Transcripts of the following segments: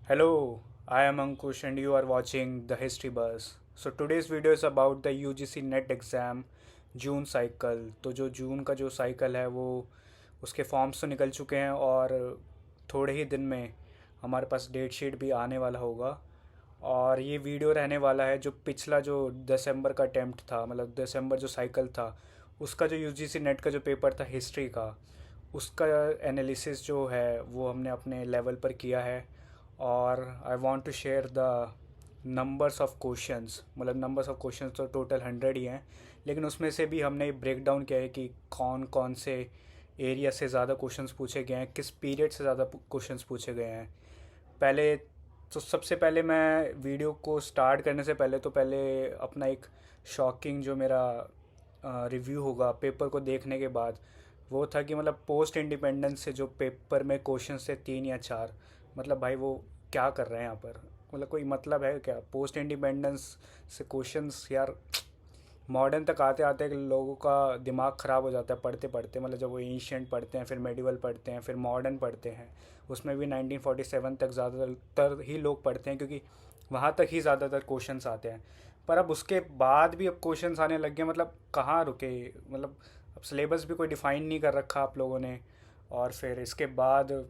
Hello, I am Ankush and you are watching the History Buzz. So today's video is about the UGC net exam June cycle. तो जो जून का जो cycle है वो उसके forms तो निकल चुके हैं और थोड़े ही दिन में हमारे पास डेट शीट भी आने वाला होगा। और ये वीडियो रहने वाला है जो पिछला जो दिसंबर का अटेम्प्ट था, मतलब दिसंबर जो साइकिल था उसका जो यूजीसी नेट का जो पेपर था हिस्ट्री का, उसका एनालिसिस जो है वो हमने अपने लेवल पर किया है। और I want to share the numbers of questions, मतलब नंबर्स ऑफ क्वेश्चंस तो टोटल 100 ही हैं, लेकिन उसमें से भी हमने ब्रेक डाउन किया है कि कौन कौन से एरिया से ज़्यादा क्वेश्चंस पूछे गए हैं, किस पीरियड से ज़्यादा क्वेश्चंस पूछे गए हैं। पहले तो सबसे पहले मैं वीडियो को स्टार्ट करने से पहले अपना एक शॉकिंग जो मेरा रिव्यू होगा पेपर को देखने के बाद, वो था कि मतलब पोस्ट इंडिपेंडेंस से जो पेपर में क्वेश्चन थे 3 या 4, मतलब भाई वो क्या कर रहे हैं यहाँ पर, मतलब कोई मतलब है क्या पोस्ट इंडिपेंडेंस से क्वेश्चंस यार। मॉडर्न तक आते आते लोगों का दिमाग ख़राब हो जाता है पढ़ते पढ़ते, मतलब जब वो एंशियंट पढ़ते हैं फिर मेडिवल पढ़ते हैं फिर मॉडर्न पढ़ते हैं, उसमें भी 1947 तक ज़्यादातर ही लोग पढ़ते हैं क्योंकि वहाँ तक ही ज़्यादातर क्वेश्चंस आते हैं। पर अब उसके बाद भी अब क्वेश्चंस आने लग गए, मतलब कहाँ रुके, मतलब अब सिलेबस भी कोई डिफ़ाइन नहीं कर रखा आप लोगों ने। और फिर इसके बाद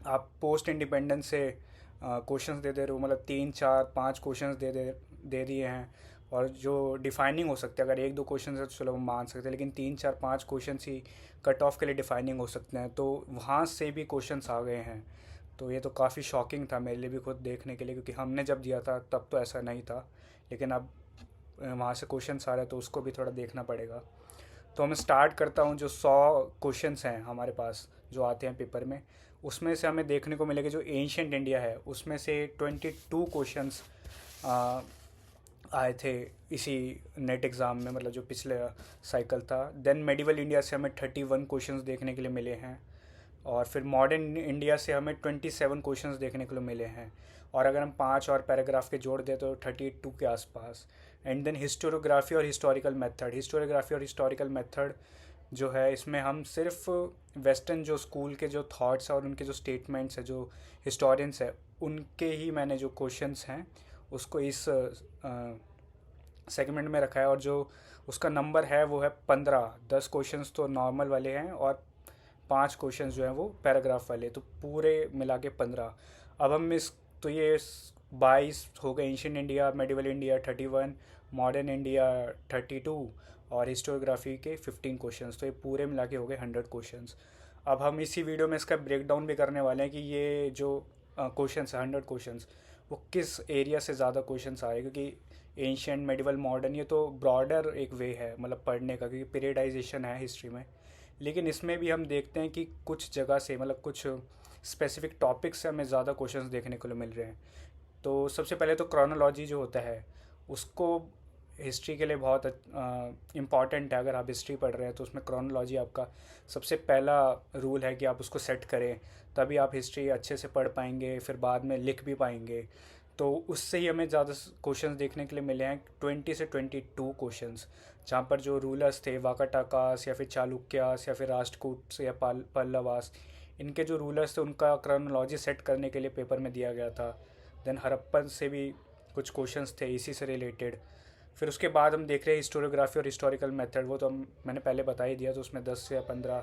आप पोस्ट इंडिपेंडेंस से क्वेश्चंस दे दे रहे हो, मतलब 3 4 5 क्वेश्चंस दे दिए हैं। और जो डिफाइनिंग हो सकते हैं, अगर 1 2 क्वेश्चन है तो चलो हम मान सकते हैं, लेकिन 3 4 5 क्वेश्चन ही कट ऑफ के लिए डिफाइनिंग हो सकते हैं, तो वहाँ से भी क्वेश्चंस आ गए हैं। तो ये तो काफ़ी शॉकिंग था मेरे लिए भी खुद देखने के लिए, क्योंकि हमने जब दिया था तब तो ऐसा नहीं था, लेकिन अब वहाँ से क्वेश्चंस आ रहे हैं तो उसको भी थोड़ा देखना पड़ेगा। तो मैं स्टार्ट करता हूँ। जो 100 क्वेश्चंस हैं हमारे पास जो आते हैं पेपर में, उसमें से हमें देखने को मिलेगा जो एंशियंट इंडिया है उसमें से 22 क्वेश्चंस आए थे इसी नेट एग्ज़ाम में, मतलब जो पिछले साइकिल था। देन मेडिवल इंडिया से हमें 31 क्वेश्चंस देखने के लिए मिले हैं। और फिर मॉडर्न इंडिया से हमें 27 क्वेश्चंस देखने के लिए मिले हैं। और अगर हम 5 और पैराग्राफ के जोड़ दें तो 32 के आसपास। एंड देन हिस्टोरियोग्राफी और हिस्टोरिकल मेथड जो है, इसमें हम सिर्फ वेस्टर्न जो स्कूल के जो थॉट्स और उनके जो स्टेटमेंट्स हैं, जो हिस्टोरियंस है उनके ही मैंने जो क्वेश्चंस हैं उसको इस सेगमेंट में रखा है। और जो उसका नंबर है वो है 15। 10 क्वेश्चंस तो नॉर्मल वाले हैं और 5 क्वेश्चंस जो हैं वो पैराग्राफ वाले, तो पूरे मिला के 15। अब हम इस तो ये 22 हो गए ancient India, medieval India 31, modern India 32 और हिस्टोग्राफी के 15 क्वेश्चंस, तो ये पूरे मिला के हो गए 100 क्वेश्चंस। अब हम इसी वीडियो में इसका ब्रेक डाउन भी करने वाले हैं कि ये जो क्वेश्चंस है 100 क्वेश्चंस वो किस एरिया से ज़्यादा क्वेश्चंस आए, क्योंकि एंशियंट मेडिवल मॉडर्न ये तो ब्रॉडर एक वे है मतलब पढ़ने का, क्योंकि पीरियडाइजेशन है हिस्ट्री में। लेकिन इसमें भी हम देखते हैं कि कुछ जगह से, मतलब कुछ स्पेसिफिक टॉपिक से हमें ज़्यादा क्वेश्चंस देखने को मिल रहे हैं। तो सबसे पहले तो क्रोनोलॉजी जो होता है उसको हिस्ट्री के लिए बहुत इम्पॉर्टेंट है। अगर आप हिस्ट्री पढ़ रहे हैं तो उसमें क्रोनोलॉजी आपका सबसे पहला रूल है कि आप उसको सेट करें, तभी आप हिस्ट्री अच्छे से पढ़ पाएंगे, फिर बाद में लिख भी पाएंगे। तो उससे ही हमें ज़्यादा क्वेश्चंस देखने के लिए मिले हैं, 20 से 22 क्वेश्चंस, जहाँ पर जो रूलर्स थे वाकाटाकास या फिर चालुक्यास या फिर राष्ट्रकूट या पल्लवास, इनके जो रूलर्स थे उनका क्रोनोलॉजी सेट करने के लिए पेपर में दिया गया था। देन हड़प्पन से भी कुछ क्वेश्चंस थे इसी से रिलेटेड। फिर उसके बाद हम देख रहे हैं हिस्टोरियोग्राफी और हिस्टोरिकल मेथड, वो तो मैंने पहले बता ही दिया, तो उसमें 10 या 15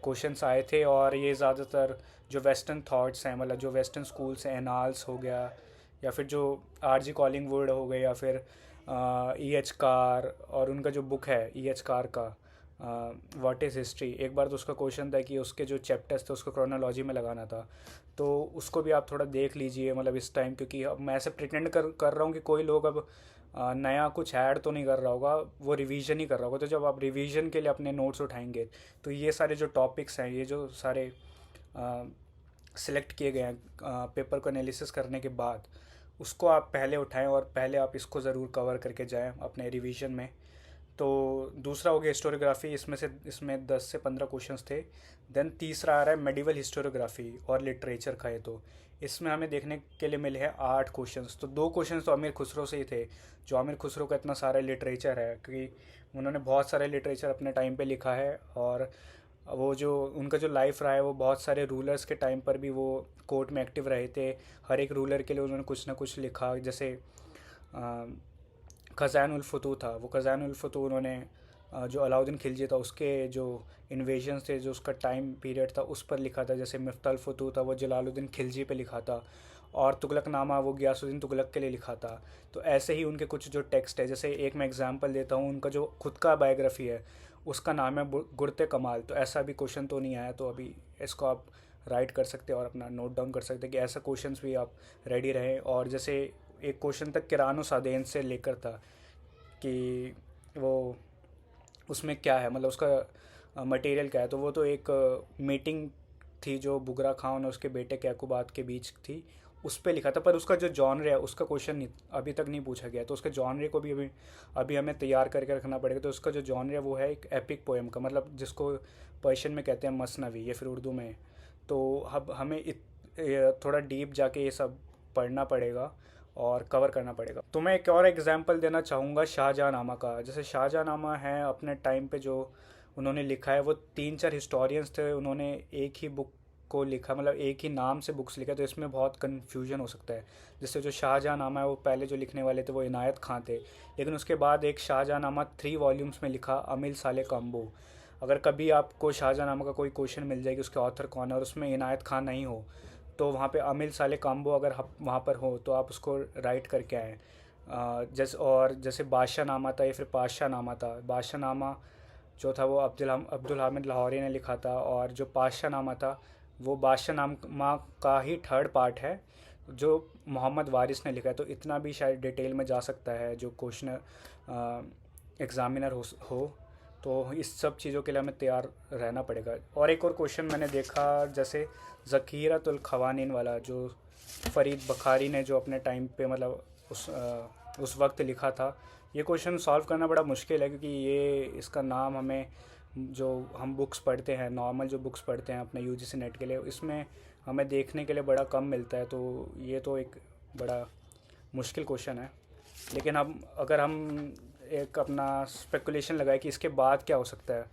क्वेश्चंस आए थे। और ये ज़्यादातर जो वेस्टर्न थाट्स हैं, मतलब जो वेस्टर्न स्कूल्स हैं, एनाल्स हो गया या फिर जो आर जी कॉलिंगवुड हो गए या फिर ई एच कार, और उनका जो बुक है ई एच कार का व्हाट इज़ हिस्ट्री, एक बार तो उसका क्वेश्चन था कि उसके जो चैप्टर्स थे उसको क्रोनोलॉजी में लगाना था। तो उसको भी आप थोड़ा देख लीजिए मतलब इस टाइम, क्योंकि अब मैं ऐसे प्रिटेंड कर रहा हूँ कि कोई लोग अब नया कुछ ऐड तो नहीं कर रहा होगा, वो रिवीजन ही कर रहा होगा। तो जब आप रिवीजन के लिए अपने नोट्स उठाएंगे तो ये सारे जो टॉपिक्स हैं, ये जो सारे सिलेक्ट किए गए हैं पेपर को एनालिसिस करने के बाद, उसको आप पहले उठाएं और पहले आप इसको ज़रूर कवर करके जाएं अपने रिवीजन में। तो दूसरा हो गया हिस्टोरियोग्राफी, इसमें 10 से 15 क्वेश्चंस थे। देन तीसरा आ रहा है मेडिवल हिस्टोरियोग्राफी और लिटरेचर का है, तो इसमें हमें देखने के लिए मिले हैं 8 क्वेश्चंस। तो 2 क्वेश्चंस तो अमीर खुसरो से ही थे, जो अमीर खुसरो का इतना सारा लिटरेचर है, क्योंकि उन्होंने बहुत सारे लिटरेचर अपने टाइम पे लिखा है। और वो जो उनका जो लाइफ रहा है वो बहुत सारे रूलर्स के टाइम पर भी वो कोर्ट में एक्टिव रहे थे। हर एक रूलर के लिए उन्होंने कुछ ना कुछ लिखा। जैसे खज़ान उल फतूह था, वो खज़ान उल फतूह उन्होंने जो अलाउद्दीन खिलजी था उसके जो इन्वेजन्स थे, जो उसका टाइम पीरियड था उस पर लिखा था। जैसे मिफ्ताह फतूह था वो जलालुद्दीन खिलजी पे लिखा था, और तुगलकनामा वो गियासुद्दीन तुगलक के लिए लिखा था। तो ऐसे ही उनके कुछ जो टेक्स्ट है, जैसे एक मैं एग्जांपल देता हूँ, उनका जो खुद का बायोग्राफी है उसका नाम है गुरते कमाल। तो ऐसा भी क्वेश्चन तो नहीं आया, तो अभी इसको आप राइट कर सकते हैं और अपना नोट डाउन कर सकते हैं कि ऐसा क्वेश्चंस भी आप रेडी रहें। और जैसे एक क्वेश्चन तक किरानो सादेन से लेकर था कि वो उसमें क्या है, मतलब उसका मटेरियल क्या है। तो वो तो एक मीटिंग थी जो बुगरा खान और उसके बेटे कैकुबात के बीच थी, उस पे लिखा था। पर उसका जो जॉनर है उसका क्वेश्चन नहीं, अभी तक नहीं पूछा गया। तो उसके जॉनर को भी अभी अभी हमें तैयार करके रखना पड़ेगा। तो उसका जो जॉनर है वो है एक एपिक पोएम का, मतलब जिसको पर्शियन में कहते हैं मसनवी या फिर उर्दू में। तो अब हमें थोड़ा डीप जाके ये सब पढ़ना पड़ेगा और कवर करना पड़ेगा। तो मैं एक और एग्जांपल देना चाहूँगा शाहजहाँनामा का। जैसे शाहजहाँनामा है अपने टाइम पे जो उन्होंने लिखा है, वो तीन चार हिस्टोरियंस थे, उन्होंने एक ही बुक को लिखा, मतलब एक ही नाम से बुक्स लिखा। तो इसमें बहुत कन्फ्यूजन हो सकता है। जैसे जो शाहजहाँनामा है वो पहले जो लिखने वाले थे वो इनायत खां थे, लेकिन उसके बाद एक शाहजहाँनामा 3 वॉल्यूम्स में लिखा अमील साले काम्बो। अगर कभी आपको शाहजहाँनामा का कोई क्वेश्चन मिल जाएगी उसके ऑथर कौन है और उसमें इनायत खान नहीं हो, तो वहाँ पे अमील साले काम्बो अगर वहाँ पर हो तो आप उसको राइट करके आएँ। जैसे बादशाह नामा था या फिर पातशाह नामा था। बादशाह नामा जो था वो अब्दुल हामिद लाहौरी ने लिखा था, और जो पातशाह नामा था वो बादशाह नामा का ही थर्ड पार्ट है जो मोहम्मद वारिस ने लिखा है। तो इतना भी शायद डिटेल में जा सकता है जो क्वेश्चन एग्ज़ामिनर हो। तो इस सब चीज़ों के लिए हमें तैयार रहना पड़ेगा। और एक और क्वेश्चन मैंने देखा, जैसे ज़खीरतुल ख़वानीन वाला, जो फ़रीद बखारी ने जो अपने टाइम पे मतलब उस वक्त लिखा था। ये क्वेश्चन सॉल्व करना बड़ा मुश्किल है, क्योंकि ये इसका नाम हमें जो हम बुक्स पढ़ते हैं, नॉर्मल जो बुक्स पढ़ते हैं अपने यूजीसी नेट के लिए, इसमें हमें देखने के लिए बड़ा कम मिलता है। तो ये तो एक बड़ा मुश्किल क्वेश्चन है। लेकिन अगर हम एक अपना स्पेकुलेशन लगाए कि इसके बाद क्या हो सकता है,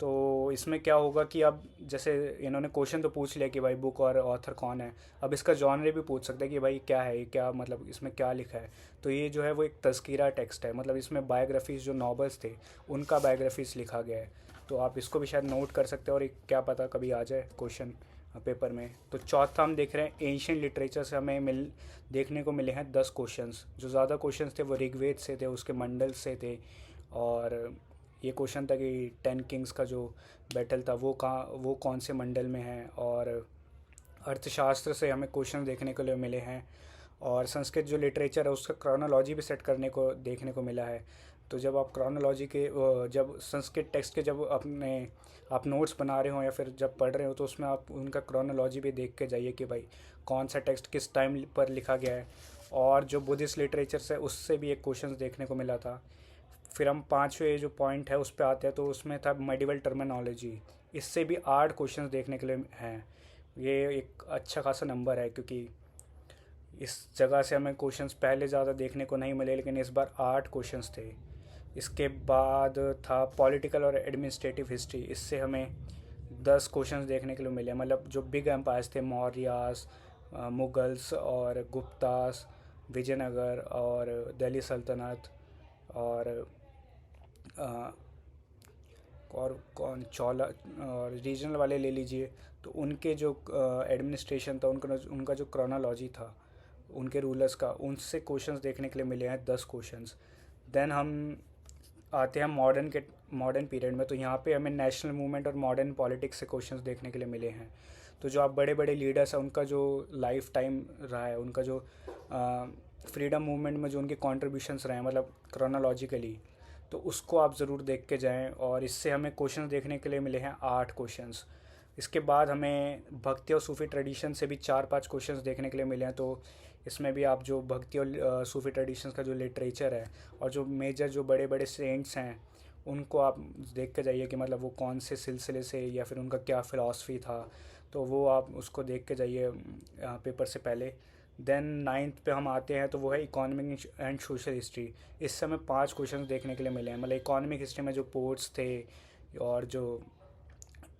तो इसमें क्या होगा कि अब जैसे इन्होंने क्वेश्चन तो पूछ लिया कि भाई बुक और ऑथर कौन है, अब इसका जॉनर भी पूछ सकते हैं कि भाई क्या है, क्या मतलब इसमें क्या लिखा है। तो ये जो है वो एक तज़किरा टेक्स्ट है, मतलब इसमें बायोग्राफीज़ जो नॉवेल्स थे उनका बायोग्राफीज़ लिखा गया है। तो आप इसको भी शायद नोट कर सकते हैं, और एक क्या पता कभी आ जाए क्वेश्चन पेपर में। तो चौथा हम देख रहे हैं एंशियंट लिटरेचर से हमें देखने को मिले हैं 10 क्वेश्चंस। जो ज़्यादा क्वेश्चंस थे वो ऋग्वेद से थे, उसके मंडल से थे। और ये क्वेश्चन था कि 10 किंग्स का जो बैटल था वो कौन से मंडल में है। और अर्थशास्त्र से हमें क्वेश्चन देखने को लिए मिले हैं। और संस्कृत जो लिटरेचर है उसका क्रोनोलॉजी भी सेट करने को देखने को मिला है। तो जब आप क्रोनोलॉजी के जब संस्कृत टेक्स्ट के जब आप नोट्स बना रहे हो या फिर जब पढ़ रहे हो, तो उसमें आप उनका क्रोनोलॉजी भी देख के जाइए कि भाई कौन सा टेक्स्ट किस टाइम पर लिखा गया है। और जो बुद्धिस्ट लिटरेचर से उससे भी एक क्वेश्चन देखने को मिला था। फिर हम पाँचवें जो पॉइंट है उस पर आते हैं, तो उसमें था मेडिवल टर्मिनोलॉजी। इससे भी 8 क्वेश्चंस देखने के लिए हैं। ये एक अच्छा खासा नंबर है, क्योंकि इस जगह से हमें क्वेश्चंस पहले ज़्यादा देखने को नहीं मिले, लेकिन इस बार 8 क्वेश्चंस थे। इसके बाद था पॉलिटिकल और एडमिनिस्ट्रेटिव हिस्ट्री। इससे हमें 10 क्वेश्चंस देखने के लिए मिले, मतलब जो बिग एम्पायर्स थे, मौर्यास, मुगल्स और गुप्तास, विजयनगर और दिल्ली सल्तनत, और अ, और कौन चौला, और रीजनल वाले ले लीजिए। तो उनके जो एडमिनिस्ट्रेशन था, उनका उनका जो क्रोनोलॉजी था उनके रूलर्स का, उनसे क्वेश्चंस देखने के लिए मिले हैं 10 क्वेश्चंस। देन हम आते हैं मॉडर्न पीरियड में। तो यहाँ पे हमें नेशनल मूवमेंट और मॉडर्न पॉलिटिक्स से क्वेश्चंस देखने के लिए मिले हैं। तो जो आप बड़े बड़े लीडर्स हैं उनका जो लाइफ टाइम रहा है, उनका जो फ्रीडम मूवमेंट में जो उनके कॉन्ट्रीब्यूशंस रहे हैं, मतलब क्रोनोलॉजिकली, तो उसको आप ज़रूर देख के जाएं। और इससे हमें क्वेश्चंस देखने के लिए मिले हैं 8 क्वेश्चंस। इसके बाद हमें भक्ति और सूफ़ी ट्रेडिशन से भी 4-5 क्वेश्चंस देखने के लिए मिले हैं। तो इसमें भी आप जो भक्ति और सूफ़ी ट्रेडिशंस का जो लिटरेचर है और जो मेजर जो बड़े बड़े सेंट्स हैं उनको आप देख के जाइए कि मतलब वो कौन से सिलसिले से या फिर उनका क्या फ़िलासफ़ी था। तो वो आप उसको देख के जाइए पेपर से पहले। देन 9th पे हम आते हैं, तो वो है इकोनॉमिक एंड सोशल हिस्ट्री। इस समय 5 क्वेश्चन देखने के लिए मिले हैं। मतलब इकोनॉमिक हिस्ट्री में जो पोर्ट्स थे और जो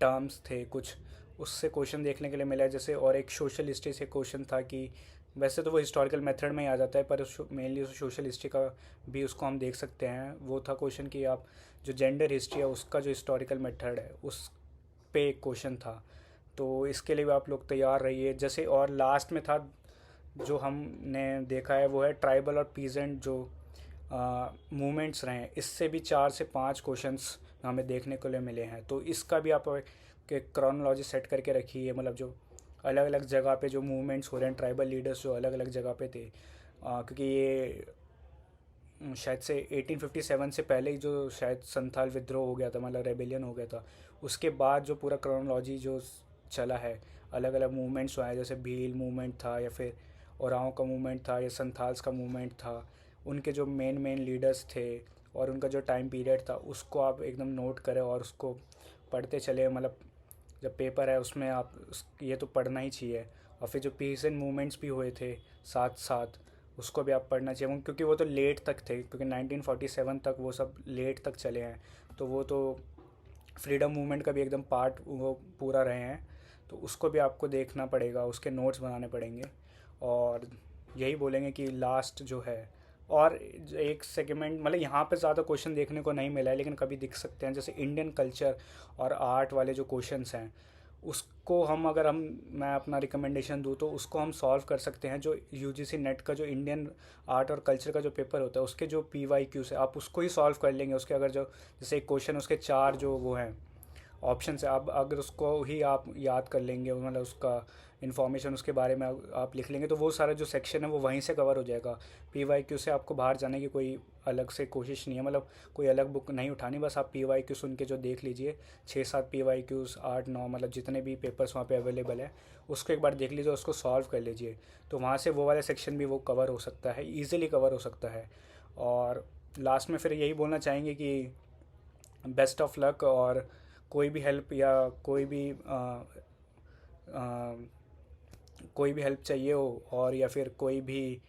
टर्म्स थे कुछ, उससे क्वेश्चन देखने के लिए मिला है जैसे। और एक सोशल हिस्ट्री से क्वेश्चन था कि वैसे तो वो हिस्टोरिकल मेथड में ही आ जाता है, पर मेनली सोशल हिस्ट्री का भी उसको हम देख सकते हैं। वो था क्वेश्चन कि आप जो जेंडर हिस्ट्री है उसका जो हिस्टोरिकल मेथड है उस पे एक क्वेश्चन था। तो इसके लिए भी आप लोग तैयार रहिए जैसे। और लास्ट में था जो हमने देखा है वो है ट्राइबल और पीजेंट जो मूवमेंट्स रहे हैं, इससे भी 4 से 5 क्वेश्चंस हमें देखने को लिए मिले हैं। तो इसका भी आप के क्रोनोलॉजी सेट करके रखिए, मतलब जो अलग अलग जगह पे जो मूवमेंट्स हो रहे हैं, ट्राइबल लीडर्स जो अलग अलग जगह पे थे, क्योंकि ये शायद से 1857 से पहले ही जो शायद संथाल विद्रोह हो गया था, मतलब रेबेलियन हो गया था, उसके बाद जो पूरा क्रोनोलॉजी जो चला है, अलग अलग मूवमेंट्स हुआ है, जैसे भील मूवमेंट था या फिर ओराओं का मूवमेंट था या संथाल्स का मूवमेंट था, उनके जो मेन मेन लीडर्स थे और उनका जो टाइम पीरियड था उसको आप एकदम नोट करें और उसको पढ़ते चले। मतलब जब पेपर है उसमें आप ये तो पढ़ना ही चाहिए। और फिर जो पीसेंट मूवमेंट्स भी हुए थे साथ साथ, उसको भी आप पढ़ना चाहिए, क्योंकि वो तो लेट तक थे, क्योंकि 1947 तक वो सब लेट तक चले हैं। तो वो तो फ्रीडम मूवमेंट का भी एकदम पार्ट वो पूरा रहे हैं, तो उसको भी आपको देखना पड़ेगा, उसके नोट्स बनाने पड़ेंगे। और यही बोलेंगे कि लास्ट जो है, और एक सेगमेंट मतलब यहाँ पे ज़्यादा क्वेश्चन देखने को नहीं मिला है लेकिन कभी दिख सकते हैं, जैसे इंडियन कल्चर और आर्ट वाले जो क्वेश्चंस हैं उसको हम अगर हम मैं अपना रिकमेंडेशन दूँ तो उसको हम सॉल्व कर सकते हैं। जो यूजीसी नेट का जो इंडियन आर्ट और कल्चर का जो पेपर होता है उसके जो PYQs है आप उसको ही सॉल्व कर लेंगे। उसके अगर जो जैसे एक क्वेश्चन उसके 4 जो वो हैं ऑप्शन है, आप अगर उसको ही आप याद कर लेंगे, मतलब उसका इन्फॉर्मेशन उसके बारे में आप लिख लेंगे तो वो सारा जो सेक्शन है वो वहीं से कवर हो जाएगा। PYQ से आपको बाहर जाने की कोई अलग से कोशिश नहीं है, मतलब कोई अलग बुक नहीं उठानी, बस आप PYQ सुन के जो देख लीजिए 6-7 PYQs 8-9 मतलब जितने भी पेपर्स वहाँ पे अवेलेबल है उसको एक बार देख लीजिए, उसको सॉल्व कर लीजिए। तो वहाँ से वो वाला सेक्शन भी वो कवर हो सकता है, ईजिली कवर हो सकता है। और लास्ट में फिर यही बोलना चाहेंगे कि बेस्ट ऑफ लक। और कोई भी हेल्प या कोई भी हेल्प चाहिए हो और या फिर कोई भी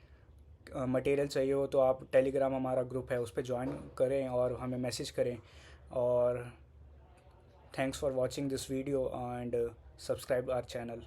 मटेरियल चाहिए हो तो आप टेलीग्राम हमारा ग्रुप है उस पर ज्वाइन करें और हमें मैसेज करें। और thanks for watching this video and subscribe our channel.